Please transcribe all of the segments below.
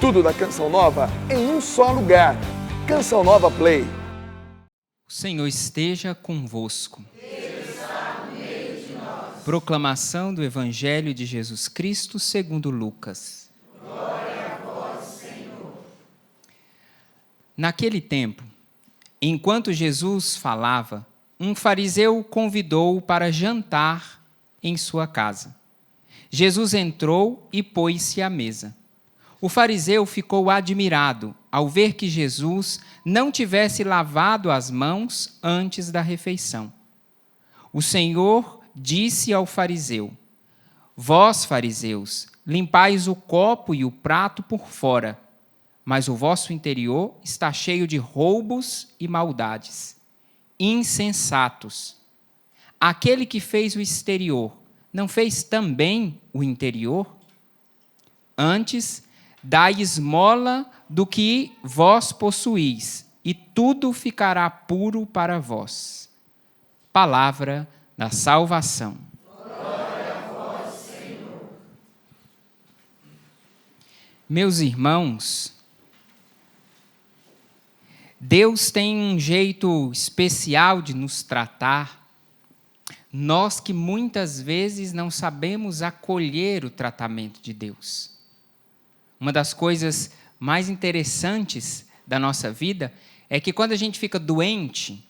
Tudo da Canção Nova em um só lugar. Canção Nova Play. O Senhor esteja convosco. Ele está no meio de nós. Proclamação do Evangelho de Jesus Cristo segundo Lucas. Glória a vós, Senhor. Naquele tempo, enquanto Jesus falava, um fariseu o convidou para jantar em sua casa. Jesus entrou e pôs-se à mesa. O fariseu ficou admirado ao ver que Jesus não tivesse lavado as mãos antes da refeição. O Senhor disse ao fariseu: Vós, fariseus, limpais o copo e o prato por fora, mas o vosso interior está cheio de roubos e maldades. Insensatos! Aquele que fez o exterior, não fez também o interior? Antes, dai esmola do que vós possuís, e tudo ficará puro para vós. Palavra da salvação. Glória a vós, Senhor. Meus irmãos, Deus tem um jeito especial de nos tratar. Nós que muitas vezes não sabemos acolher o tratamento de Deus. Uma das coisas mais interessantes da nossa vida é que quando a gente fica doente,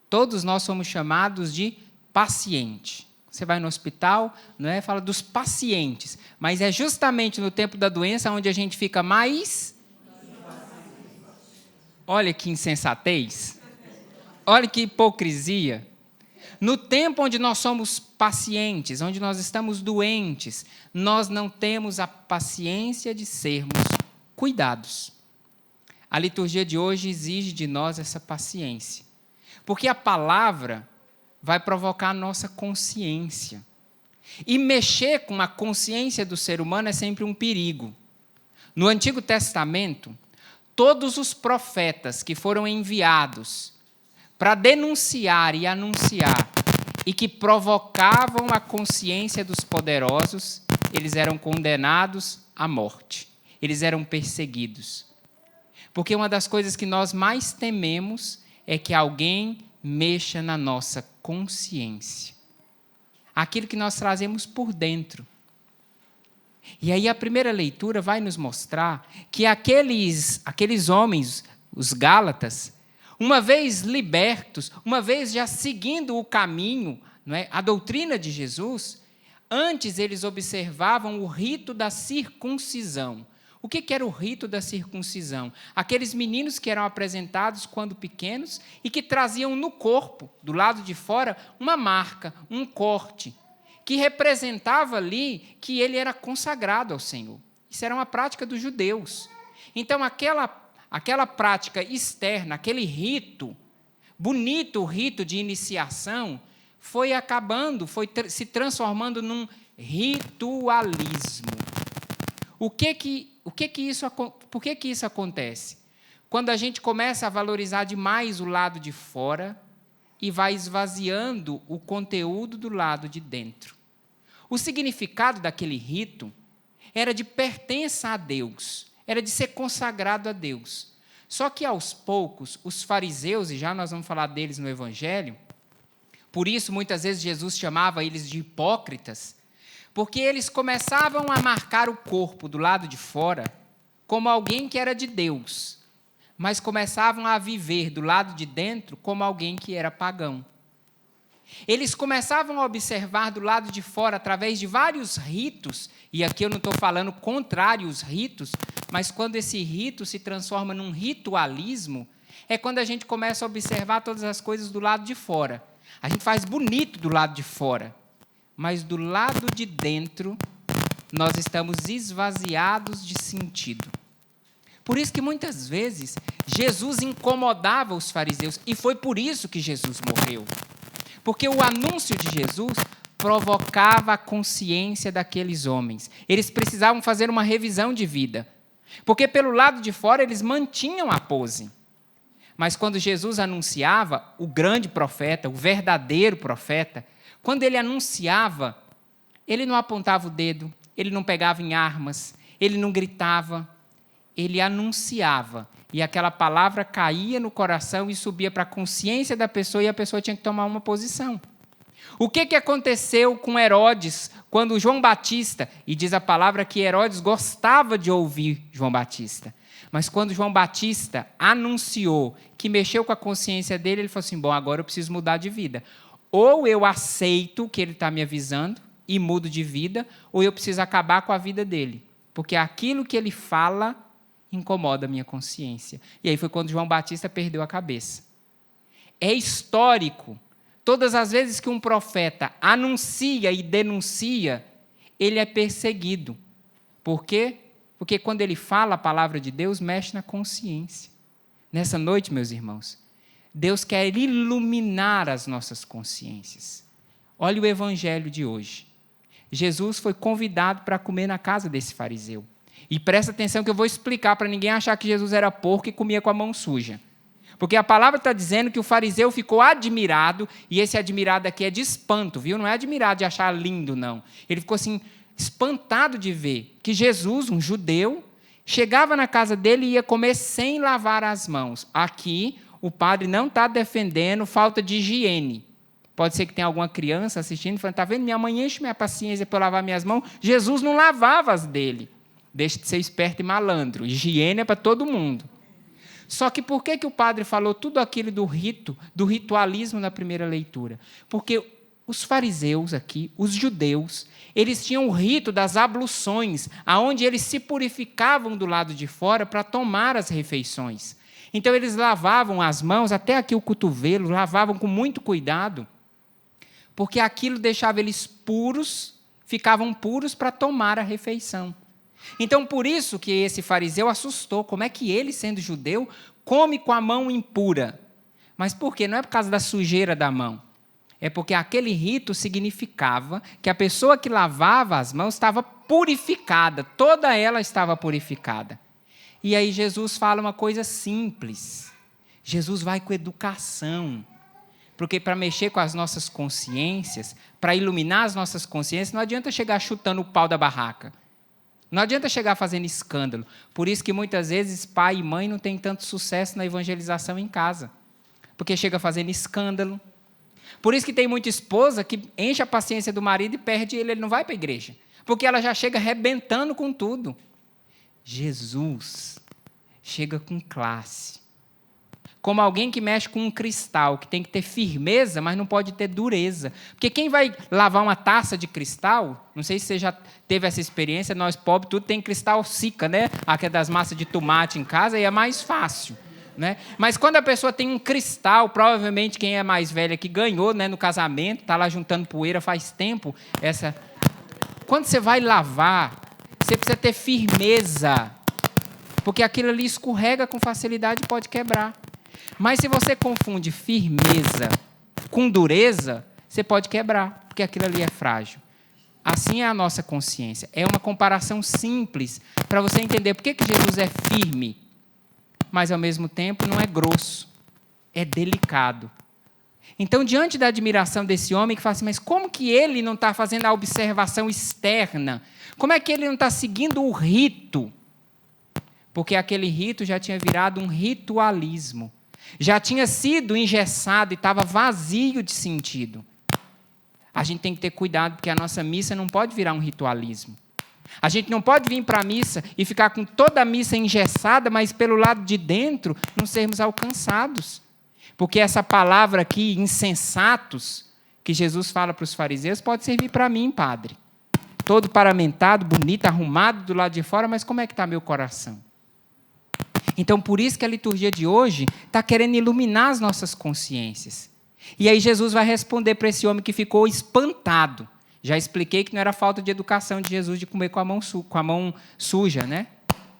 todos nós somos chamados de paciente. Você vai no hospital, não é? Fala dos pacientes, mas é justamente no tempo da doença onde a gente fica mais... Olha que insensatez, olha que hipocrisia. No tempo onde nós somos pacientes, onde nós estamos doentes, nós não temos a paciência de sermos cuidados. A liturgia de hoje exige de nós essa paciência, porque a palavra vai provocar a nossa consciência. E mexer com a consciência do ser humano é sempre um perigo. No Antigo Testamento, todos os profetas que foram enviados para denunciar e anunciar e que provocavam a consciência dos poderosos, eles eram condenados à morte. Eles eram perseguidos. Porque uma das coisas que nós mais tememos é que alguém mexa na nossa consciência. Aquilo que nós trazemos por dentro. E aí a primeira leitura vai nos mostrar que aqueles homens, os Gálatas, uma vez libertos, uma vez já seguindo o caminho, não é, a doutrina de Jesus, antes eles observavam o rito da circuncisão. O que era o rito da circuncisão? Aqueles meninos que eram apresentados quando pequenos e que traziam no corpo, do lado de fora, uma marca, um corte, que representava ali que ele era consagrado ao Senhor. Isso era uma prática dos judeus. Então, aquela prática externa, aquele rito, bonito rito de iniciação, foi acabando, foi se transformando num ritualismo. Por que isso acontece? Quando a gente começa a valorizar demais o lado de fora e vai esvaziando o conteúdo do lado de dentro. O significado daquele rito era de pertença a Deus, era de ser consagrado a Deus. Só que, aos poucos, os fariseus, e já nós vamos falar deles no Evangelho, por isso, muitas vezes, Jesus chamava eles de hipócritas, porque eles começavam a marcar o corpo do lado de fora como alguém que era de Deus, mas começavam a viver do lado de dentro como alguém que era pagão. Eles começavam a observar do lado de fora, através de vários ritos, e aqui eu não estou falando contrário aos ritos, mas quando esse rito se transforma num ritualismo, é quando a gente começa a observar todas as coisas do lado de fora. A gente faz bonito do lado de fora, mas do lado de dentro, nós estamos esvaziados de sentido. Por isso que, muitas vezes, Jesus incomodava os fariseus, e foi por isso que Jesus morreu. Porque o anúncio de Jesus provocava a consciência daqueles homens. Eles precisavam fazer uma revisão de vida. Porque pelo lado de fora eles mantinham a pose. Mas quando Jesus anunciava, o grande profeta, o verdadeiro profeta, quando ele anunciava, ele não apontava o dedo, ele não pegava em armas, ele não gritava, ele anunciava. E aquela palavra caía no coração e subia para a consciência da pessoa, e a pessoa tinha que tomar uma posição. O que aconteceu com Herodes quando João Batista, e diz a palavra que Herodes gostava de ouvir João Batista, mas quando João Batista anunciou que mexeu com a consciência dele, ele falou assim, bom, agora eu preciso mudar de vida. Ou eu aceito o que ele está me avisando e mudo de vida, ou eu preciso acabar com a vida dele, porque aquilo que ele fala incomoda a minha consciência. E aí foi quando João Batista perdeu a cabeça. É histórico. Todas as vezes que um profeta anuncia e denuncia, ele é perseguido. Por quê? Porque quando ele fala a palavra de Deus, mexe na consciência. Nessa noite, meus irmãos, Deus quer iluminar as nossas consciências. Olha o evangelho de hoje. Jesus foi convidado para comer na casa desse fariseu. E presta atenção que eu vou explicar para ninguém achar que Jesus era porco e comia com a mão suja. Porque a palavra está dizendo que o fariseu ficou admirado, e esse admirado aqui é de espanto, viu? Não é admirado de achar lindo, não. Ele ficou assim, espantado de ver que Jesus, um judeu, chegava na casa dele e ia comer sem lavar as mãos. Aqui, o padre não está defendendo falta de higiene. Pode ser que tenha alguma criança assistindo e falando, está vendo, minha mãe enche minha paciência para eu lavar minhas mãos. Jesus não lavava as dele. Deixa de ser esperto e malandro. Higiene é para todo mundo. Só que por que o padre falou tudo aquilo do rito, do ritualismo na primeira leitura? Porque os fariseus aqui, os judeus, eles tinham o rito das abluções, onde eles se purificavam do lado de fora para tomar as refeições. Então, eles lavavam as mãos, até aqui o cotovelo, lavavam com muito cuidado, porque aquilo deixava eles puros, ficavam puros para tomar a refeição. Então, por isso que esse fariseu assustou. Como é que ele, sendo judeu, come com a mão impura? Mas por quê? Não é por causa da sujeira da mão. É porque aquele rito significava que a pessoa que lavava as mãos estava purificada. Toda ela estava purificada. E aí Jesus fala uma coisa simples. Jesus vai com educação. Porque para mexer com as nossas consciências, para iluminar as nossas consciências, não adianta chegar chutando o pau da barraca. Não adianta chegar fazendo escândalo. Por isso que muitas vezes pai e mãe não têm tanto sucesso na evangelização em casa. Porque chega fazendo escândalo. Por isso que tem muita esposa que enche a paciência do marido e perde ele não vai para a igreja. Porque ela já chega arrebentando com tudo. Jesus chega com classe. Como alguém que mexe com um cristal, que tem que ter firmeza, mas não pode ter dureza. Porque quem vai lavar uma taça de cristal, não sei se você já teve essa experiência, nós pobres, tudo tem cristal Sica, né? Aquela das massas de tomate em casa, e é mais fácil. Né? Mas quando a pessoa tem um cristal, provavelmente quem é mais velha que ganhou, né, no casamento, está lá juntando poeira faz tempo. Quando você vai lavar, você precisa ter firmeza, porque aquilo ali escorrega com facilidade e pode quebrar. Mas se você confunde firmeza com dureza, você pode quebrar, porque aquilo ali é frágil. Assim é a nossa consciência. É uma comparação simples para você entender por que Jesus é firme, mas, ao mesmo tempo, não é grosso, é delicado. Então, diante da admiração desse homem que fala assim, mas como que ele não está fazendo a observação externa? Como é que ele não está seguindo o rito? Porque aquele rito já tinha virado um ritualismo. Já tinha sido engessado e estava vazio de sentido. A gente tem que ter cuidado, porque a nossa missa não pode virar um ritualismo. A gente não pode vir para a missa e ficar com toda a missa engessada, mas pelo lado de dentro não sermos alcançados. Porque essa palavra aqui, insensatos, que Jesus fala para os fariseus, pode servir para mim, padre. Todo paramentado, bonito, arrumado do lado de fora, mas como é que está meu coração? Então, por isso que a liturgia de hoje está querendo iluminar as nossas consciências. E aí Jesus vai responder para esse homem que ficou espantado. Já expliquei que não era falta de educação de Jesus de comer com a mão suja, né?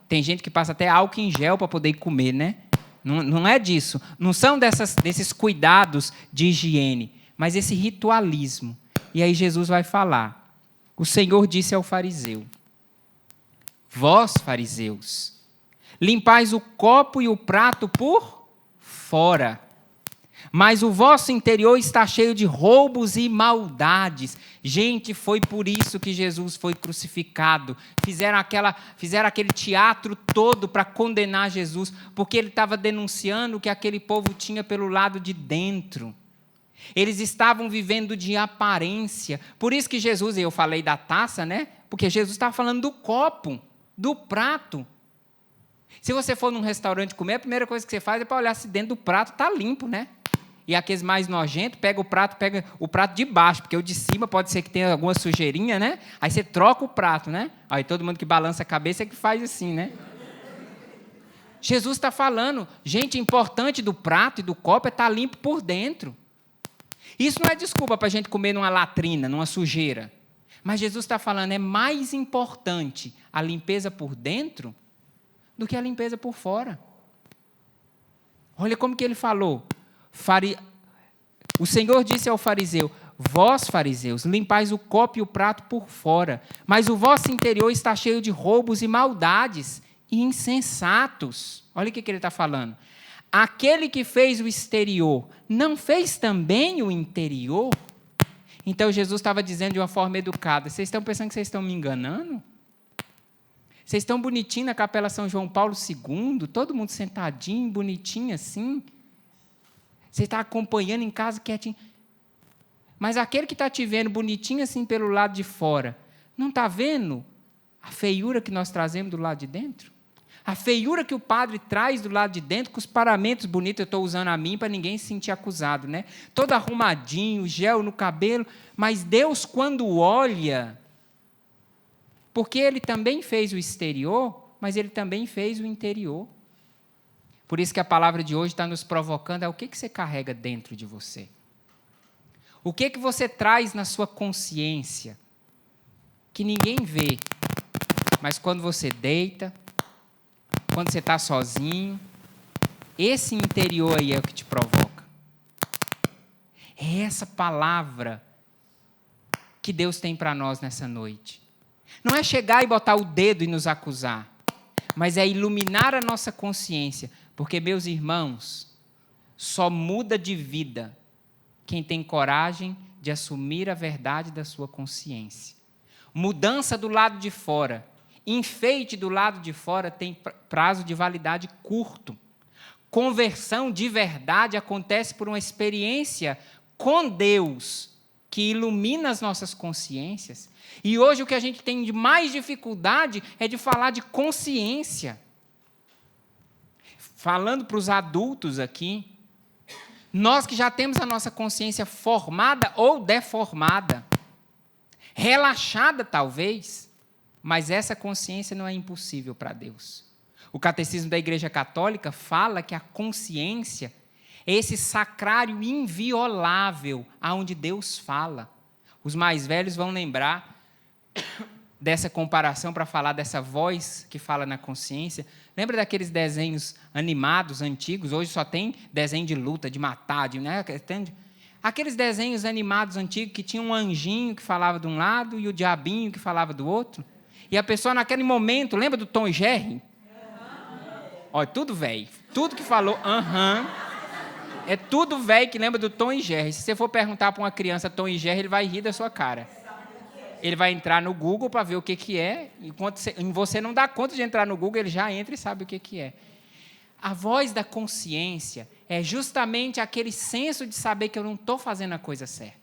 Tem gente que passa até álcool em gel para poder comer, né? Não é disso. Não são desses cuidados de higiene, mas esse ritualismo. E aí Jesus vai falar. O Senhor disse ao fariseu, vós, fariseus, limpais o copo e o prato por fora, Mas o vosso interior está cheio de roubos e maldades. Gente, foi por isso que Jesus foi crucificado. Fizeram aquele teatro todo para condenar Jesus, porque ele estava denunciando o que aquele povo tinha pelo lado de dentro. Eles estavam vivendo de aparência. Por isso que Jesus, eu falei da taça, né? Porque Jesus estava falando do copo, do prato. Se você for num restaurante comer, a primeira coisa que você faz é para olhar se dentro do prato está limpo, né? E aqueles mais nojentos, pega o prato de baixo, porque o de cima pode ser que tenha alguma sujeirinha, né? Aí você troca o prato, né? Aí todo mundo que balança a cabeça é que faz assim, né? Jesus está falando, gente, o importante do prato e do copo é estar limpo por dentro. Isso não é desculpa para a gente comer numa latrina, numa sujeira. Mas Jesus está falando, é mais importante a limpeza por dentro do que a limpeza por fora. Olha como que ele falou. O Senhor disse ao fariseu, vós, fariseus, limpais o copo e o prato por fora, mas o vosso interior está cheio de roubos e maldades e insensatos. Olha o que ele está falando. Aquele que fez o exterior, não fez também o interior? Então, Jesus estava dizendo de uma forma educada, vocês estão pensando que vocês estão me enganando? Vocês estão bonitinhos na Capela São João Paulo II, todo mundo sentadinho, bonitinho assim. Você está acompanhando em casa quietinho. Mas aquele que está te vendo bonitinho assim pelo lado de fora, não está vendo a feiura que nós trazemos do lado de dentro? A feiura que o padre traz do lado de dentro, com os paramentos bonitos, eu estou usando a mim para ninguém se sentir acusado, né? Todo arrumadinho, gel no cabelo, mas Deus, quando olha, porque Ele também fez o exterior, mas Ele também fez o interior. Por isso que a palavra de hoje está nos provocando, o que você carrega dentro de você? O que você traz na sua consciência, que ninguém vê, mas quando você deita, quando você está sozinho, esse interior aí é o que te provoca. É essa palavra que Deus tem para nós nessa noite. Não é chegar e botar o dedo e nos acusar, mas é iluminar a nossa consciência, porque, meus irmãos, só muda de vida quem tem coragem de assumir a verdade da sua consciência. Mudança do lado de fora, enfeite do lado de fora tem prazo de validade curto. Conversão de verdade acontece por uma experiência com Deus, que ilumina as nossas consciências. E hoje o que a gente tem de mais dificuldade é de falar de consciência. Falando para os adultos aqui, nós que já temos a nossa consciência formada ou deformada, relaxada talvez, mas essa consciência não é impossível para Deus. O Catecismo da Igreja Católica fala que a consciência é esse sacrário inviolável aonde Deus fala. Os mais velhos vão lembrar dessa comparação para falar dessa voz que fala na consciência. Lembra daqueles desenhos animados antigos? Hoje só tem desenho de luta, de matar, né? Aqueles desenhos animados antigos que tinha um anjinho que falava de um lado e o diabinho que falava do outro. E a pessoa naquele momento, lembra do Tom e Jerry? Olha, tudo velho. Tudo que falou, é tudo velho que lembra do Tom e Jerry. Se você for perguntar para uma criança Tom e Jerry, ele vai rir da sua cara. Ele vai entrar no Google para ver o que é. Enquanto você não dá conta de entrar no Google, ele já entra e sabe o que é. A voz da consciência é justamente aquele senso de saber que eu não estou fazendo a coisa certa.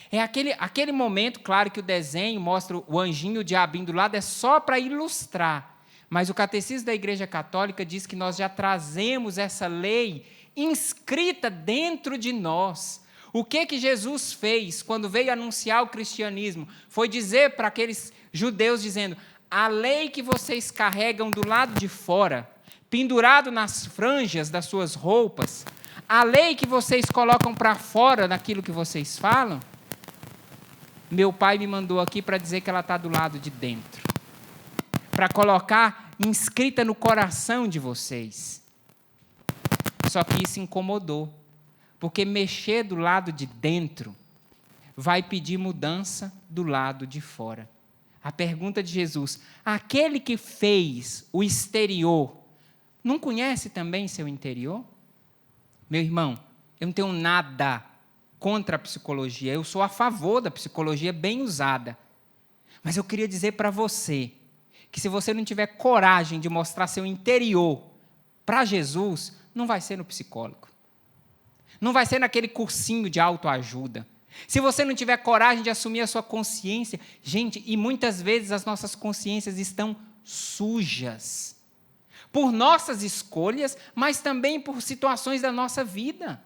É aquele momento, claro que o desenho mostra o anjinho e o diabinho do lado, é só para ilustrar. Mas o Catecismo da Igreja Católica diz que nós já trazemos essa lei inscrita dentro de nós. O que Jesus fez quando veio anunciar o cristianismo? Foi dizer para aqueles judeus, dizendo, a lei que vocês carregam do lado de fora, pendurado nas franjas das suas roupas, a lei que vocês colocam para fora daquilo que vocês falam, meu pai me mandou aqui para dizer que ela está do lado de dentro. Para colocar inscrita no coração de vocês. Só que isso incomodou. Porque mexer do lado de dentro vai pedir mudança do lado de fora. A pergunta de Jesus, aquele que fez o exterior, não conhece também seu interior? Meu irmão, eu não tenho nada contra a psicologia, eu sou a favor da psicologia bem usada. Mas eu queria dizer para você que se você não tiver coragem de mostrar seu interior para Jesus, não vai ser no psicólogo. Não vai ser naquele cursinho de autoajuda. Se você não tiver coragem de assumir a sua consciência, gente, e muitas vezes as nossas consciências estão sujas. Por nossas escolhas, mas também por situações da nossa vida.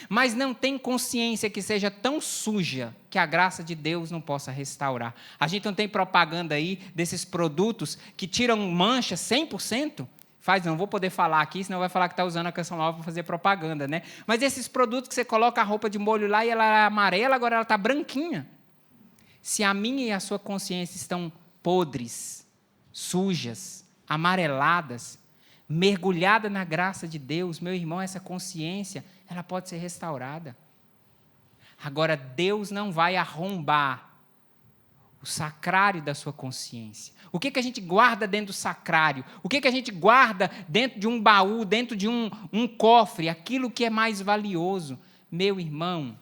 Mas não tem consciência que seja tão suja que a graça de Deus não possa restaurar. A gente não tem propaganda aí desses produtos que tiram mancha 100%? Não vou poder falar aqui, senão vai falar que está usando a Canção Nova para fazer propaganda, né? Mas esses produtos que você coloca a roupa de molho lá e ela é amarela, agora ela está branquinha. Se a minha e a sua consciência estão podres, sujas, amareladas, mergulhada na graça de Deus, meu irmão, essa consciência, ela pode ser restaurada. Agora, Deus não vai arrombar o sacrário da sua consciência. O que a gente guarda dentro do sacrário? O que a gente guarda dentro de um baú, dentro de um cofre? Aquilo que é mais valioso. Meu irmão,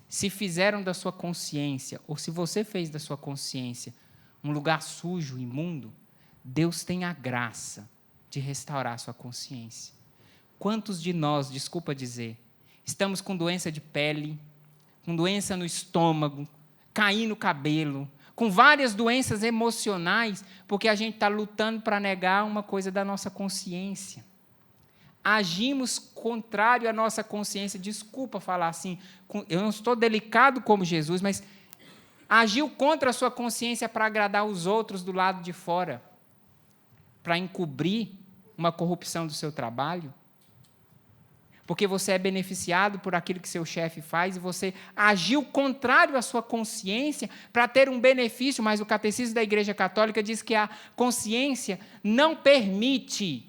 se fizeram da sua consciência, ou se você fez da sua consciência um lugar sujo, imundo, Deus tem a graça de restaurar a sua consciência. Quantos de nós, desculpa dizer, estamos com doença de pele, com doença no estômago, caindo o cabelo, com várias doenças emocionais, porque a gente está lutando para negar uma coisa da nossa consciência. Agimos contrário à nossa consciência. Desculpa falar assim, eu não estou delicado como Jesus, mas agiu contra a sua consciência para agradar os outros do lado de fora, para encobrir uma corrupção do seu trabalho, porque você é beneficiado por aquilo que seu chefe faz e você agiu contrário à sua consciência para ter um benefício, mas o Catecismo da Igreja Católica diz que a consciência não permite,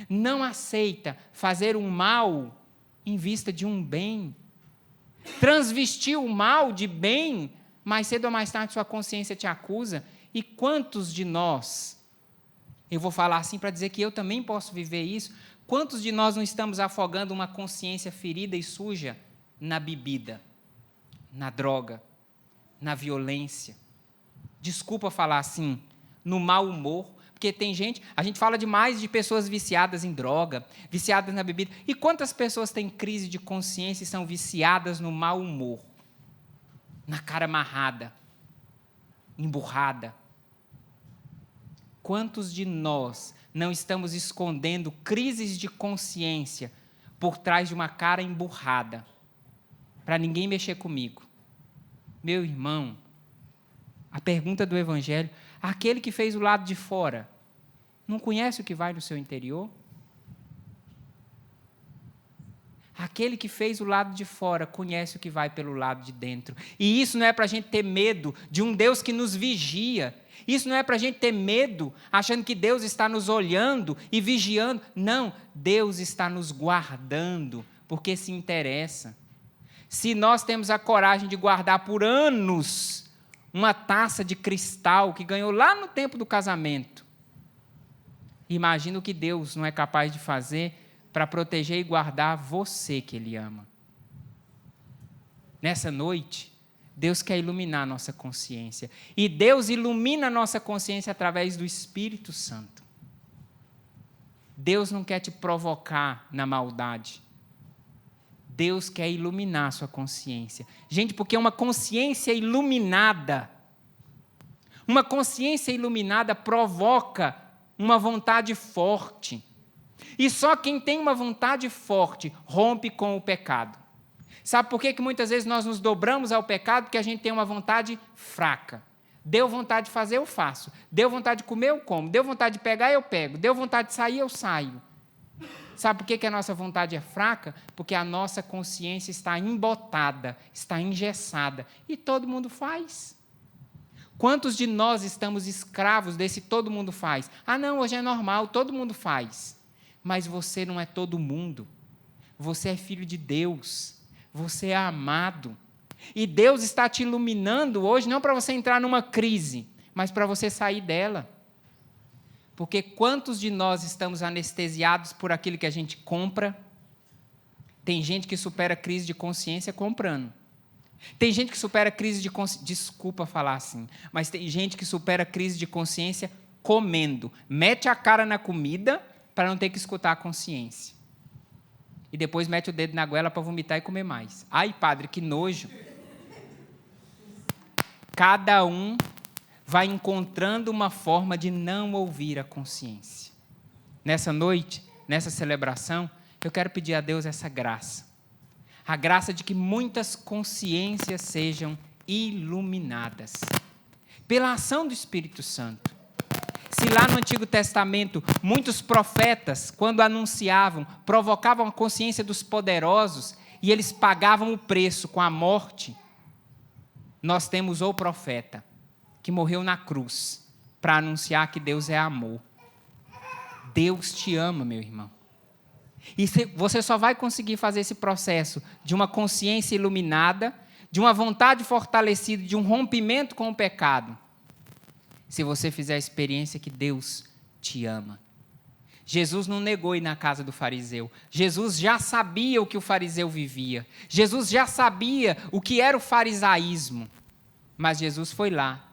não aceita fazer um mal em vista de um bem. Transvestir o mal de bem, mais cedo ou mais tarde sua consciência te acusa. E quantos de nós, eu vou falar assim para dizer que eu também posso viver isso, quantos de nós não estamos afogando uma consciência ferida e suja na bebida, na droga, na violência? Desculpa falar assim, no mau humor, porque tem gente, a gente fala demais de pessoas viciadas em droga, viciadas na bebida, e quantas pessoas têm crise de consciência e são viciadas no mau humor, na cara amarrada, emburrada? Quantos de nós não estamos escondendo crises de consciência por trás de uma cara emburrada, para ninguém mexer comigo? Meu irmão, a pergunta do Evangelho, aquele que fez o lado de fora, não conhece o que vai no seu interior? Aquele que fez o lado de fora conhece o que vai pelo lado de dentro. E isso não é para a gente ter medo de um Deus que nos vigia. Isso não é para a gente ter medo achando que Deus está nos olhando e vigiando. Não, Deus está nos guardando porque se interessa. Se nós temos a coragem de guardar por anos uma taça de cristal que ganhou lá no tempo do casamento, imagina o que Deus não é capaz de fazer para proteger e guardar você que Ele ama. Nessa noite, Deus quer iluminar a nossa consciência. E Deus ilumina a nossa consciência através do Espírito Santo. Deus não quer te provocar na maldade. Deus quer iluminar a sua consciência. Gente, porque uma consciência iluminada provoca uma vontade forte. E só quem tem uma vontade forte rompe com o pecado. Sabe por que muitas vezes nós nos dobramos ao pecado? Porque a gente tem uma vontade fraca. Deu vontade de fazer, eu faço. Deu vontade de comer, eu como. Deu vontade de pegar, eu pego. Deu vontade de sair, eu saio. Sabe por que a nossa vontade é fraca? Porque a nossa consciência está embotada, está engessada. E todo mundo faz. Quantos de nós estamos escravos desse todo mundo faz? Ah, não, hoje é normal, todo mundo faz. Mas você não é todo mundo. Você é filho de Deus. Você é amado. E Deus está te iluminando hoje, não para você entrar numa crise, mas para você sair dela. Porque quantos de nós estamos anestesiados por aquilo que a gente compra? Tem gente que supera crise de consciência comprando. Tem gente que supera crise de consciência, desculpa falar assim, mas tem gente que supera crise de consciência comendo. Mete a cara na comida para não ter que escutar a consciência. E depois mete o dedo na goela para vomitar e comer mais. Ai, padre, que nojo. Cada um vai encontrando uma forma de não ouvir a consciência. Nessa noite, nessa celebração, eu quero pedir a Deus essa graça. A graça de que muitas consciências sejam iluminadas pela ação do Espírito Santo. Se lá no Antigo Testamento, muitos profetas, quando anunciavam, provocavam a consciência dos poderosos e eles pagavam o preço com a morte, nós temos o profeta que morreu na cruz para anunciar que Deus é amor. Deus te ama, meu irmão. E você só vai conseguir fazer esse processo de uma consciência iluminada, de uma vontade fortalecida, de um rompimento com o pecado, se você fizer a experiência que Deus te ama. Jesus não negou ir na casa do fariseu. Jesus já sabia o que o fariseu vivia. Jesus já sabia o que era o farisaísmo. Mas Jesus foi lá.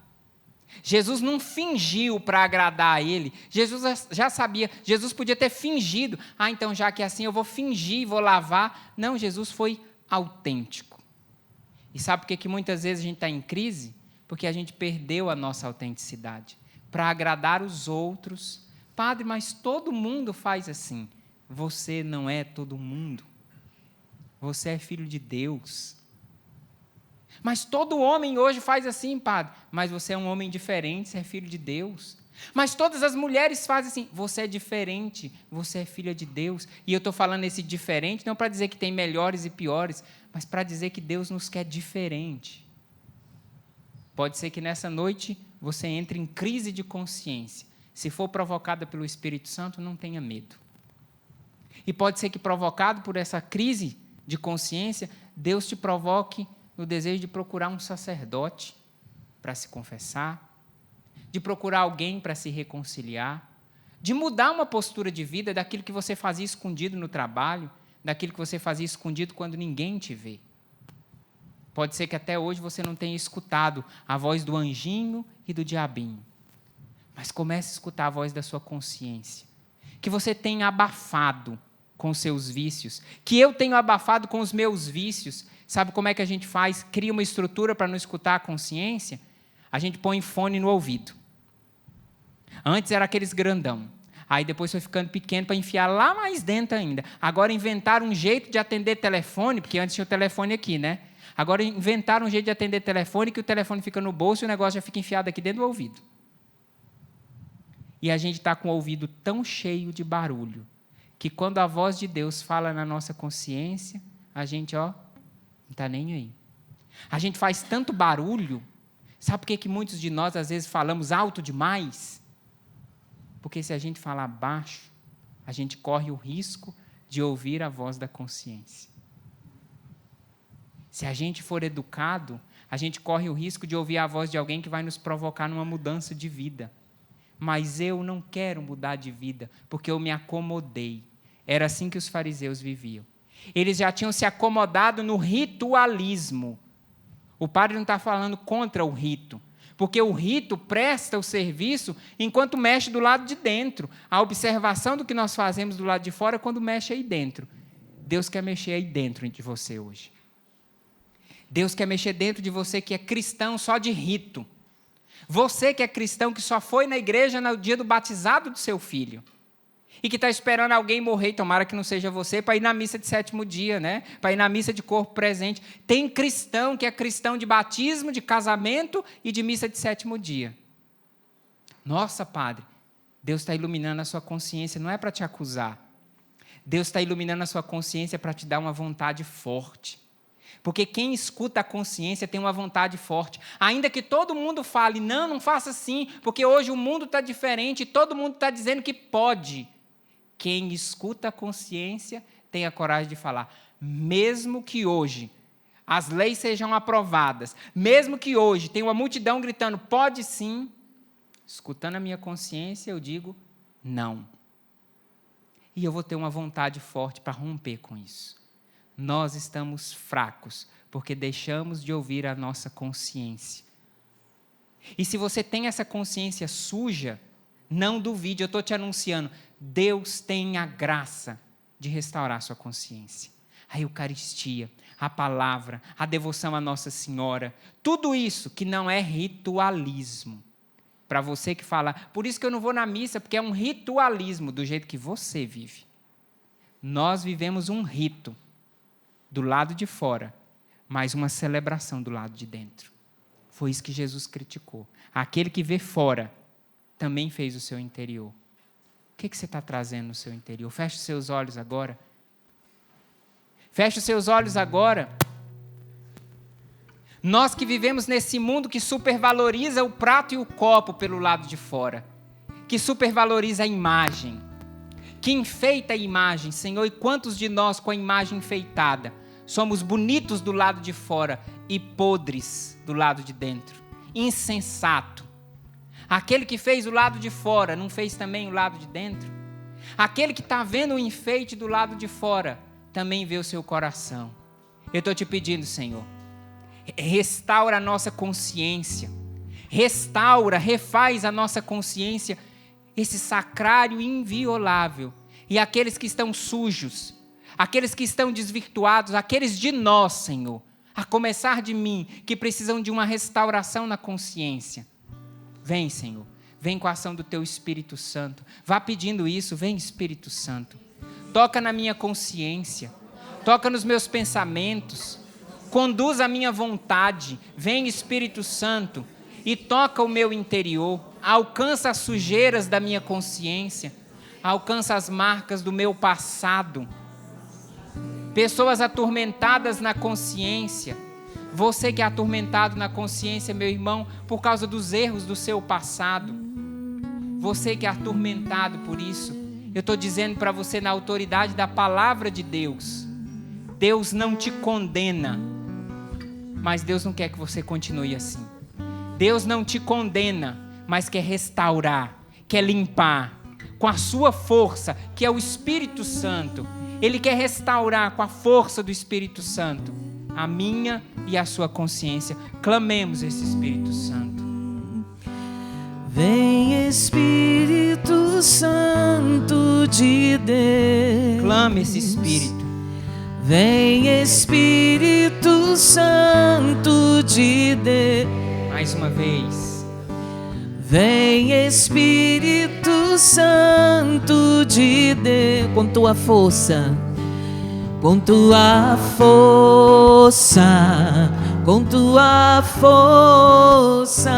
Jesus não fingiu para agradar a ele. Jesus já sabia. Jesus podia ter fingido. Então já que é assim eu vou fingir, vou lavar. Não, Jesus foi autêntico. E sabe por que muitas vezes a gente está em crise? Porque a gente perdeu a nossa autenticidade. Para agradar os outros. Padre, mas todo mundo faz assim. Você não é todo mundo. Você é filho de Deus. Mas todo homem hoje faz assim, padre. Mas você é um homem diferente, você é filho de Deus. Mas todas as mulheres fazem assim. Você é diferente, você é filha de Deus. E eu estou falando esse diferente não para dizer que tem melhores e piores, mas para dizer que Deus nos quer diferente. Pode ser que nessa noite você entre em crise de consciência. Se for provocada pelo Espírito Santo, não tenha medo. E pode ser que, provocado por essa crise de consciência, Deus te provoque no desejo de procurar um sacerdote para se confessar, de procurar alguém para se reconciliar, de mudar uma postura de vida daquilo que você fazia escondido no trabalho, daquilo que você fazia escondido quando ninguém te vê. Pode ser que até hoje você não tenha escutado a voz do anjinho e do diabinho. Mas comece a escutar a voz da sua consciência. Que você tenha abafado com os seus vícios. Que eu tenho abafado com os meus vícios. Sabe como é que a gente faz? Cria uma estrutura para não escutar a consciência? A gente põe fone no ouvido. Antes era aqueles grandão. Aí depois foi ficando pequeno para enfiar lá mais dentro ainda. Agora inventaram um jeito de atender telefone, porque antes tinha o telefone aqui, né? Agora inventaram um jeito de atender telefone, que o telefone fica no bolso e o negócio já fica enfiado aqui dentro do ouvido. E a gente está com o ouvido tão cheio de barulho, que quando a voz de Deus fala na nossa consciência, a gente, não está nem aí. A gente faz tanto barulho, sabe por que muitos de nós às vezes falamos alto demais? Porque se a gente falar baixo, a gente corre o risco de ouvir a voz da consciência. Se a gente for educado, a gente corre o risco de ouvir a voz de alguém que vai nos provocar numa mudança de vida. Mas eu não quero mudar de vida, porque eu me acomodei. Era assim que os fariseus viviam. Eles já tinham se acomodado no ritualismo. O padre não está falando contra o rito, porque o rito presta o serviço enquanto mexe do lado de dentro. A observação do que nós fazemos do lado de fora é quando mexe aí dentro. Deus quer mexer aí dentro de você hoje. Deus quer mexer dentro de você que é cristão só de rito. Você que é cristão, que só foi na igreja no dia do batizado do seu filho. E que está esperando alguém morrer, tomara que não seja você, para ir na missa de 7º dia, né? Para ir na missa de corpo presente. Tem cristão que é cristão de batismo, de casamento e de missa de 7º dia. Nossa, padre, Deus está iluminando a sua consciência, não é para te acusar. Deus está iluminando a sua consciência para te dar uma vontade forte. Porque quem escuta a consciência tem uma vontade forte. Ainda que todo mundo fale, não faça assim, porque hoje o mundo está diferente e todo mundo está dizendo que pode. Quem escuta a consciência tem a coragem de falar, mesmo que hoje as leis sejam aprovadas, mesmo que hoje tenha uma multidão gritando, pode sim, escutando a minha consciência, eu digo, Não. E eu vou ter uma vontade forte para romper com isso. Nós estamos fracos porque deixamos de ouvir a nossa consciência. E se você tem essa consciência suja, não duvide, eu estou te anunciando, Deus tem a graça de restaurar a sua consciência. A Eucaristia, a palavra, a devoção à Nossa Senhora, tudo isso que não é ritualismo. Para você que fala, por isso que eu não vou na missa, porque é um ritualismo do jeito que você vive. Nós vivemos um rito do lado de fora, mas uma celebração do lado de dentro. Foi isso que Jesus criticou. Aquele que vê fora também fez o seu interior. O que você está trazendo no seu interior? Feche os seus olhos agora. Feche os seus olhos agora. Nós que vivemos nesse mundo que supervaloriza o prato e o copo pelo lado de fora, que supervaloriza a imagem, que enfeita a imagem, Senhor, e quantos de nós com a imagem enfeitada somos bonitos do lado de fora e podres do lado de dentro, insensato. Aquele que fez o lado de fora, não fez também o lado de dentro? Aquele que está vendo o enfeite do lado de fora, também vê o seu coração. Eu estou te pedindo, Senhor, restaura a nossa consciência, restaura, refaz a nossa consciência, esse sacrário inviolável. E aqueles que estão sujos, aqueles que estão desvirtuados, aqueles de nós, Senhor, a começar de mim, que precisam de uma restauração na consciência. Vem, Senhor, vem com a ação do Teu Espírito Santo. Vá pedindo isso, vem Espírito Santo. Toca na minha consciência, toca nos meus pensamentos, conduz a minha vontade. Vem Espírito Santo e toca o meu interior. Alcança as sujeiras da minha consciência, alcança as marcas do meu passado. Pessoas atormentadas na consciência. Você que é atormentado na consciência, meu irmão, por causa dos erros do seu passado. Você que é atormentado por isso. Eu estou dizendo para você na autoridade da palavra de Deus. Deus não te condena, mas Deus não quer que você continue assim. Deus não te condena, mas quer restaurar, quer limpar. Com a sua força, que é o Espírito Santo. Ele quer restaurar com a força do Espírito Santo a minha e a sua consciência. Clamemos esse Espírito Santo. Vem Espírito Santo de Deus. Clame esse Espírito. Vem Espírito Santo de Deus. Mais uma vez. Vem Espírito Santo de Deus. Com tua força. Com tua força, com tua força,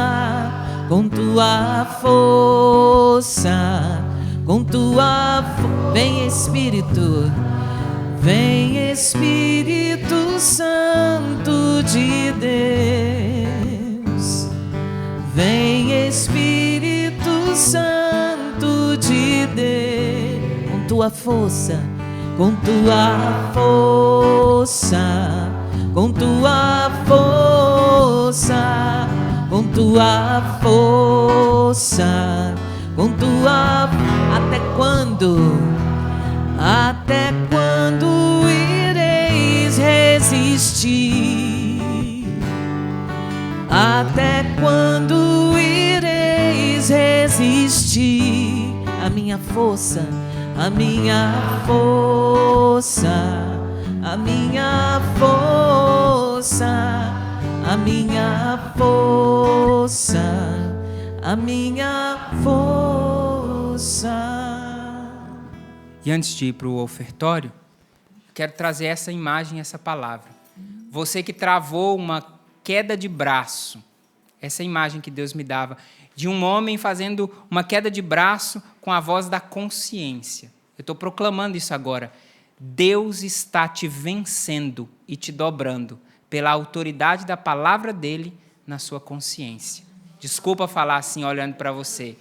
com tua força, com tua força. Vem Espírito Santo de Deus. Vem Espírito Santo de Deus. Com tua força. Com tua força, com tua força, com tua força, com tua... Até quando? Até quando ireis resistir? Até quando ireis resistir? A minha força, a minha força, a minha força, a minha força, a minha força. E antes de ir para o ofertório, quero trazer essa imagem, essa palavra. Você que travou uma queda de braço, essa imagem que Deus me dava, de um homem fazendo uma queda de braço com a voz da consciência. Eu estou proclamando isso agora. Deus está te vencendo e te dobrando pela autoridade da palavra dele na sua consciência. Desculpa falar assim, olhando para você.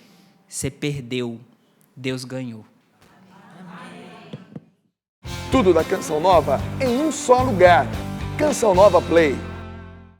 Você perdeu, Deus ganhou. Tudo da Canção Nova em um só lugar. Canção Nova Play.